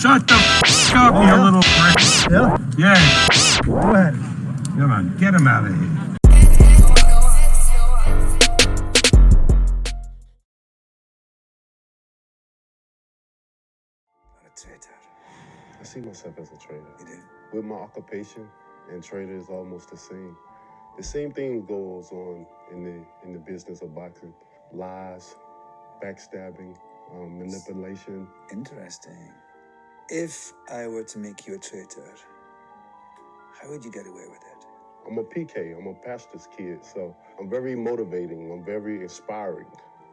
Shut the f*** up, you little prick. Yeah? Yeah. Go ahead. Come on, get him out of here. I see myself as a trader. You do? With my occupation, and trader is almost the same. The same thing goes on in the business of boxing. Lies, backstabbing, manipulation. Interesting. If I were to make you a traitor, how would you get away with it? I'm a PK, I'm a pastor's kid, so I'm very motivating, I'm very inspiring.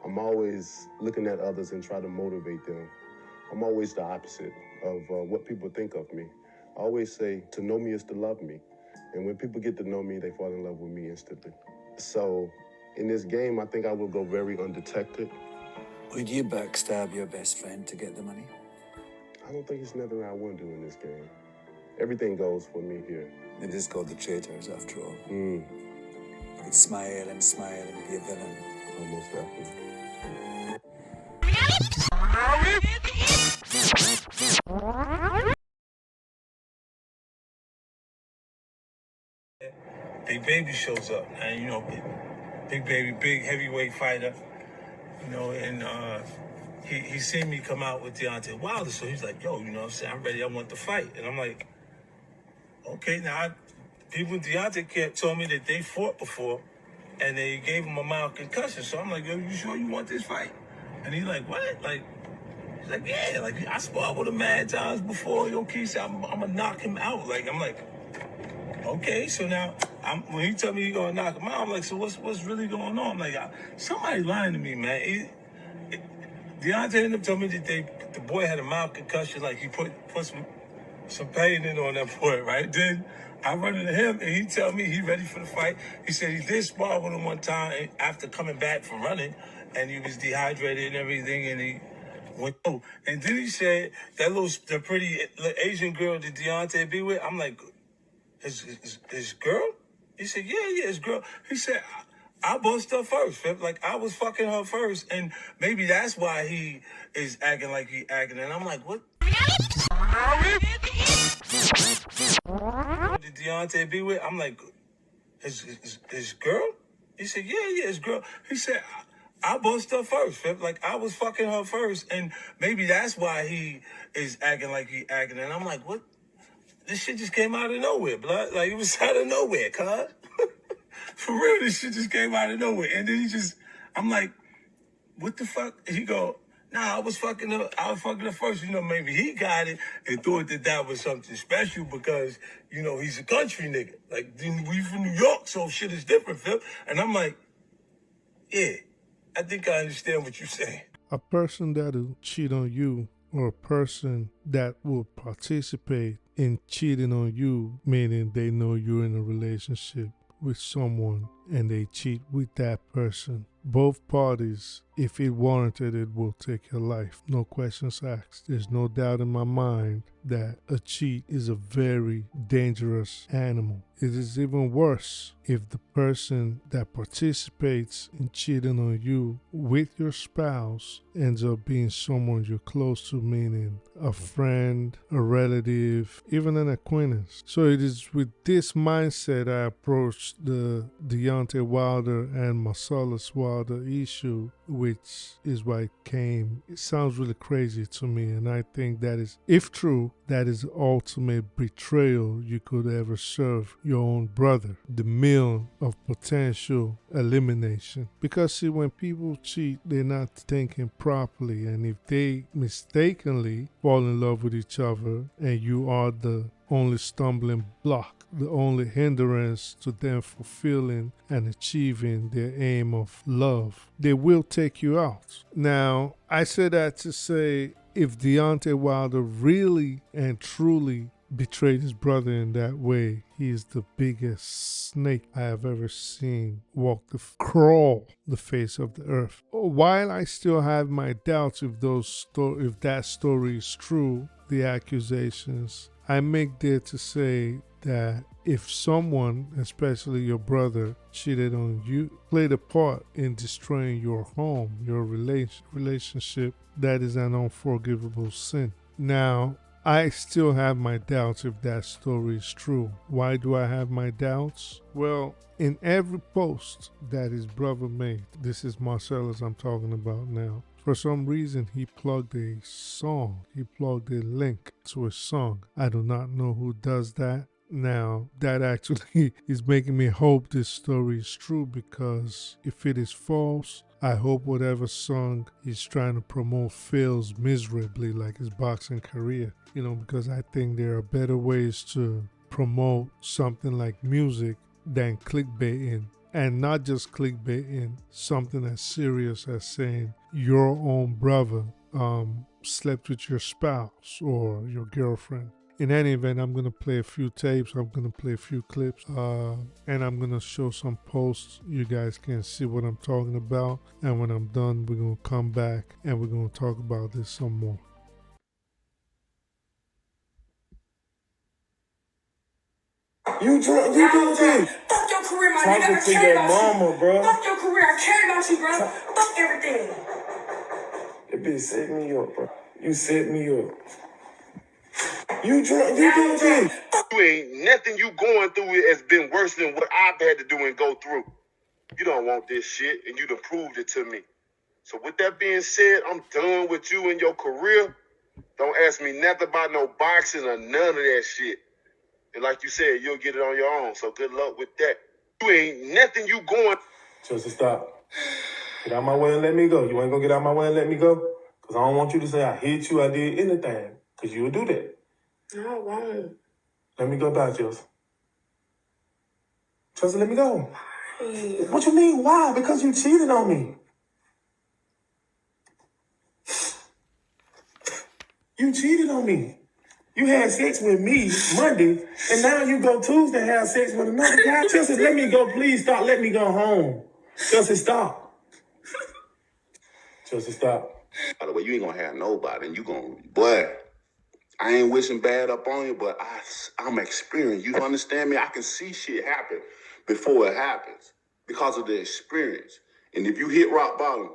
I'm always looking at others and try to motivate them. I'm always the opposite of what people think of me. I always say, to know me is to love me. And when people get to know me, they fall in love with me instantly. So in this game, I think I will go very undetected. Would you backstab your best friend to get the money? I don't think there's nothing I wouldn't do in this game. Everything goes for me here. It is called the traitors, after all. You could smile and be a villain. Almost definitely. Big Baby shows up, and Big Baby, big heavyweight fighter, and he seen me come out with Deontay Wilder, so he's like, yo, I'm saying, I'm ready, I want to fight. And I'm like, okay, now people in Deontay camp told me that they fought before, and they gave him a mild concussion, so I'm like, yo, you sure you want this fight? And he's like, what? He's like, yeah, I sparred with him mad times before, Keith said, I'm gonna knock him out. I'm like, okay, so now when he told me he's gonna knock him out, I'm like, so what's really going on? I'm like, somebody lying to me, man. Deontay ended up telling me that the boy had a mild concussion, he put some pain in on that boy, right? Then I run into him and he tell me he ready for the fight. He said he did spar with him one time after coming back from running, and he was dehydrated and everything, and he went, oh, and then he said the pretty Asian girl that Deontay be with, I'm like, his girl? He said, yeah, his girl. He said, I bust her first. I was fucking her first, and maybe that's why he is acting like he acting. And I'm like, what? Did Deontay be with? I'm like, his girl? He said, yeah, his girl. He said, I bust her first. I was fucking her first, and maybe that's why he is acting like he acting. And I'm like, what? This shit just came out of nowhere, blood. It was out of nowhere, cuz. For real, this shit just came out of nowhere. And then I'm like, what the fuck? He go, nah, I was fucking her first. Maybe he got it and thought that was something special because, he's a country nigga. We from New York, so shit is different, Phil. And I'm like, yeah, I think I understand what you're saying. A person that will cheat on you, or a person that will participate in cheating on you, meaning they know you're in a relationship with someone and they cheat with that person. Both parties, if it warranted, it will take your life. No questions asked. There's no doubt in my mind that a cheat is a very dangerous animal. It is even worse if the person that participates in cheating on you with your spouse ends up being someone you're close to, meaning a friend, a relative, even an acquaintance. So it is with this mindset I approached the Deontay Wilder and Marcellus Wilder issue, which is why it came. It sounds really crazy to me, and I think that is, if true, that is the ultimate betrayal you could ever serve your own brother, the meal of potential elimination. Because see, when people cheat, they're not thinking properly, and if they mistakenly fall in love with each other and you are the only stumbling block, the only hindrance to them fulfilling and achieving their aim of love, they will take you out. Now, I say that to say, if Deontay Wilder really and truly betrayed his brother in that way, he is the biggest snake I have ever seen crawl the face of the earth. While I still have my doubts if that story is true, the accusations, I make there to say that if someone, especially your brother, cheated on you, played a part in destroying your home, your relationship, that is an unforgivable sin. Now, I still have my doubts if that story is true. Why do I have my doubts? Well, in every post that his brother made, this is MARCELLOS I'm talking about now. For some reason, he plugged a song. He plugged a link to a song. I do not know who does that. Now, that actually is making me hope this story is true, because if it is false, I hope whatever song he's trying to promote fails miserably like his boxing career. Because I think there are better ways to promote something like music than clickbaiting. And not just clickbaiting, something as serious as saying your own brother slept with your spouse or your girlfriend. In any event, I'm going to play a few tapes, I'm going to play a few clips, and I'm going to show some posts. You guys can see what I'm talking about. And when I'm done, we're going to come back and we're going to talk about this some more. You doing this? Fuck your career, my Talking nigga. I to care your about mama, you. bro. Fuck your career. I care about you, bro. Fuck everything. That bitch set me up, bro. You set me up. You doing this? You ain't nothing you going through has been worse than what I've had to do and go through. You don't want this shit, and you done proved it to me. So with that being said, I'm done with you and your career. Don't ask me nothing about no boxing or none of that shit. And like you said, you'll get it on your own. So good luck with that. You ain't nothing you going. Just stop. Get out my way and let me go. You ain't gonna get out my way and let me go? Because I don't want you to say I hit you, I did anything. Because you would do that. No, I won't. Let me go back, Chelsea. Chelsea, let me go. Hey. What you mean, why? Because you cheated on me. You cheated on me. You had sex with me Monday, and now you go Tuesday and have sex with another guy. Chelsea, let me go. Please stop. Let me go home. Chelsea, stop. Chelsea, stop. By the way, you ain't gonna have nobody, and you gonna, boy, I ain't wishing bad up on you, but I'm experienced. You understand me? I can see shit happen before it happens because of the experience. And if you hit rock bottom,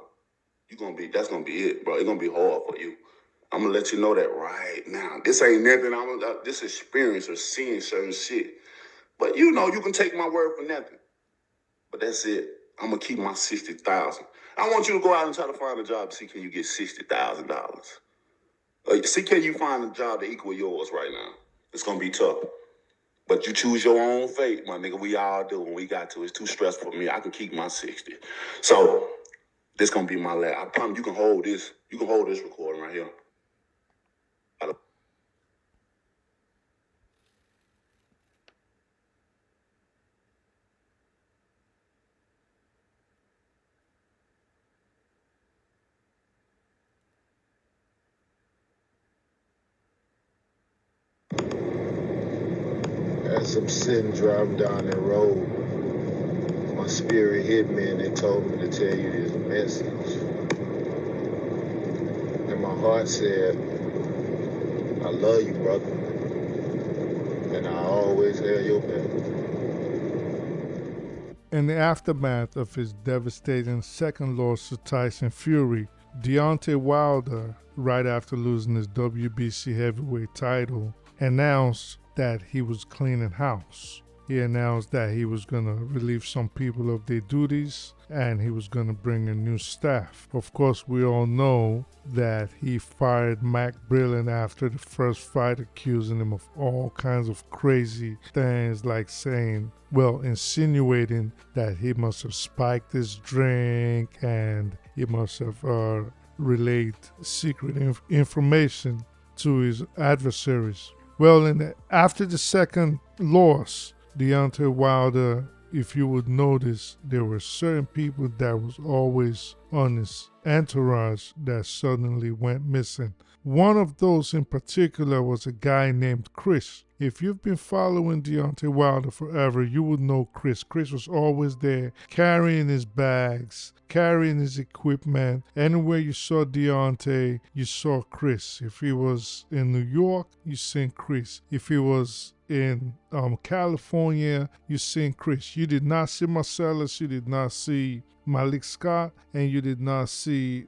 that's gonna be it, bro. It's gonna be hard for you. I'm gonna let you know that right now. This ain't nothing. This experience of seeing certain shit. But you can take my word for nothing. But that's it. I'm gonna keep my $60,000. I want you to go out and try to find a job. See, can you get $60,000? See, can you find a job to equal yours right now? It's gonna be tough. But you choose your own fate, my nigga. We all do when we got to. It's too stressful for me. I can keep my 60. So this gonna be my last. I promise you can hold this. You can hold this recording right here. As I'm sitting driving down that road, my spirit hit me and they told me to tell you this message. And my heart said, I love you, brother. And I always have your back. In the aftermath of his devastating second loss to Tyson Fury, Deontay Wilder, right after losing his WBC heavyweight title, announced that he was cleaning house. He announced that he was going to relieve some people of their duties and he was going to bring in new staff. Of course, we all know that he fired Mac Brilliant after the first fight, accusing him of all kinds of crazy things, like insinuating that he must have spiked his drink and he must have relayed secret information to his adversaries. Well, after the second loss, Deontay Wilder, if you would notice, there were certain people that was always on his entourage that suddenly went missing. One of those in particular was a guy named Chris. If you've been following Deontay Wilder forever, you would know Chris. Chris was always there, carrying his bags, carrying his equipment. Anywhere you saw Deontay, you saw Chris. If he was in New York, you seen Chris. If he was in California, you seen Chris. You did not see Marcellus, you did not see Malik Scott, and you did not see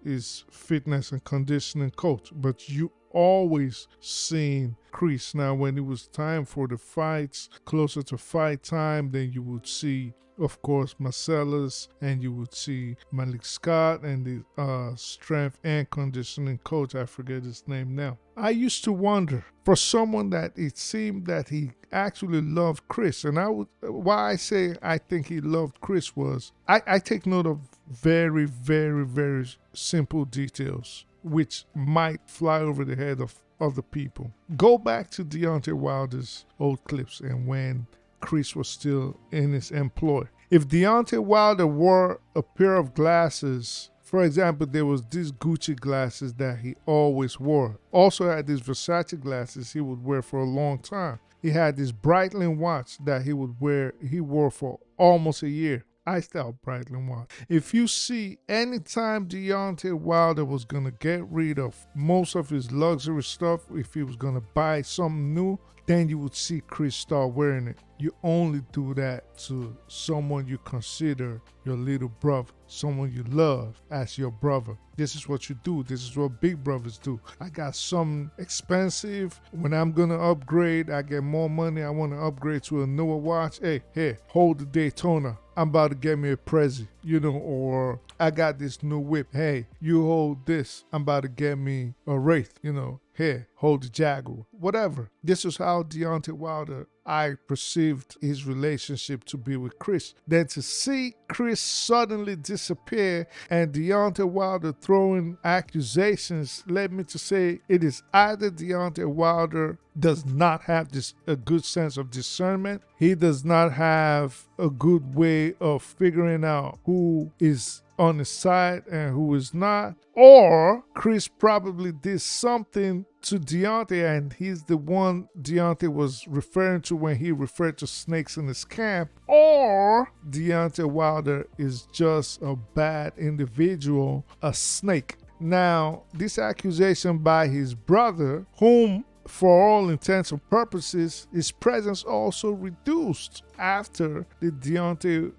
his fitness and conditioning coach, but you always seen Chris. Now, when it was time for the fights, closer to fight time, then you would see, of course, MARCELLOS, and you would see Malik Scott and the strength and conditioning coach. I forget his name now. I used to wonder, for someone that it seemed that he actually loved Chris, and why I say I think he loved Chris was, I take note of very, very, very simple details which might fly over the head of other people. Go back to Deontay Wilder's old clips and when Chris was still in his employ. If Deontay Wilder wore a pair of glasses, for example, there was these Gucci glasses that he always wore. Also had these Versace glasses he would wear for a long time. He had this Breitling watch that he wore for almost a year. I style Breitling watch. If you see anytime Deontay Wilder was gonna get rid of most of his luxury stuff, if he was gonna buy something new, then you would see Chris start wearing it. You only do that to someone you consider your little brother, someone you love as your brother. This is what you do. This is what big brothers do. I got something expensive. When I'm going to upgrade, I get more money. I want to upgrade to a newer watch. Hey, here, hold the Daytona. I'm about to get me a Prezi, or I got this new whip. Hey, you hold this. I'm about to get me a Wraith, Here, hold the Jaguar. Whatever. This is how Deontay Wilder, I perceived his relationship to be with Chris. Then to see Chris suddenly disappear and Deontay Wilder throwing accusations led me to say it is either Deontay Wilder does not have a good sense of discernment. He does not have a good way of figuring out who is on his side and who is not. Or Chris probably did something to Deontay and he's the one Deontay was referring to when he referred to snakes in his camp. Or Deontay Wilder is just a bad individual, a snake. Now, this accusation by his brother, whom for all intents and purposes, his presence also reduced after the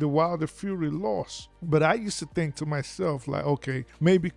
Wilder Fury loss. But I used to think to myself, like, okay, maybe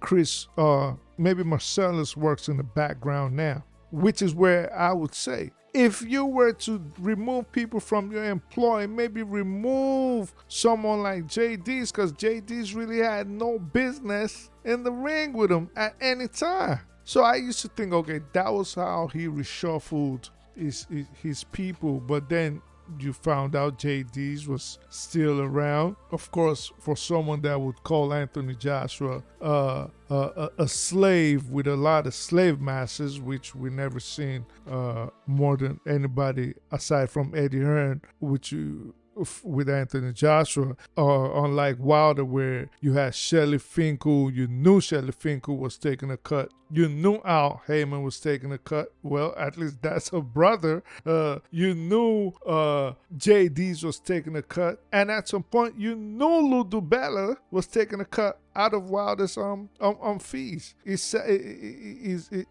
maybe Marcellus works in the background now, which is where I would say, if you were to remove people from your employ, maybe remove someone like JD's, because JD's really had no business in the ring with him at any time. So I used to think, okay, that was how he reshuffled his people. But then you found out JD's was still around. Of course, for someone that would call Anthony Joshua a slave with a lot of slave masters, which we never seen more than anybody aside from Eddie Hearn, with Anthony Joshua, unlike Wilder, where you had Shelly Finkel. You knew Shelly Finkel was taking a cut. You knew Al Heyman was taking a cut. Well, at least that's her brother. You knew JD's was taking a cut. And at some point, you knew Lou DiBella was taking a cut out of Wilder's fees.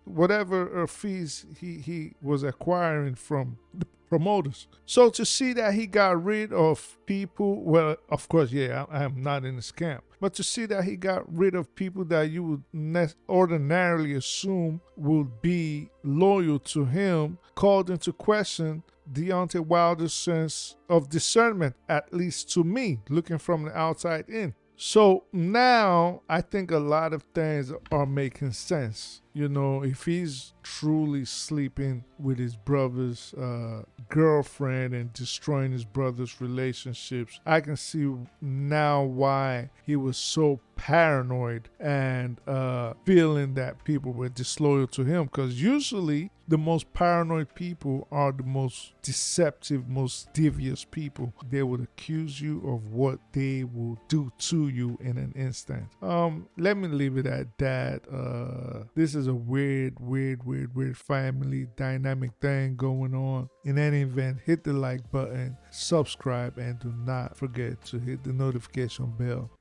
Whatever fees he was acquiring from the promoters. So to see that he got rid of people, well, of course, yeah, I am not in his camp, but to see that he got rid of people that you would ordinarily assume would be loyal to him called into question Deontay Wilder's sense of discernment, at least to me, looking from the outside in. So now I think a lot of things are making sense. If he's truly sleeping with his brother's girlfriend and destroying his brother's relationships, I can see now why he was so paranoid and feeling that people were disloyal to him. Because usually the most paranoid people are the most deceptive, most devious people. They would accuse you of what they will do to you in an instant. Let me leave it at that. This is a weird family dynamic thing going on. In any event, hit the like button, subscribe, and do not forget to hit the notification bell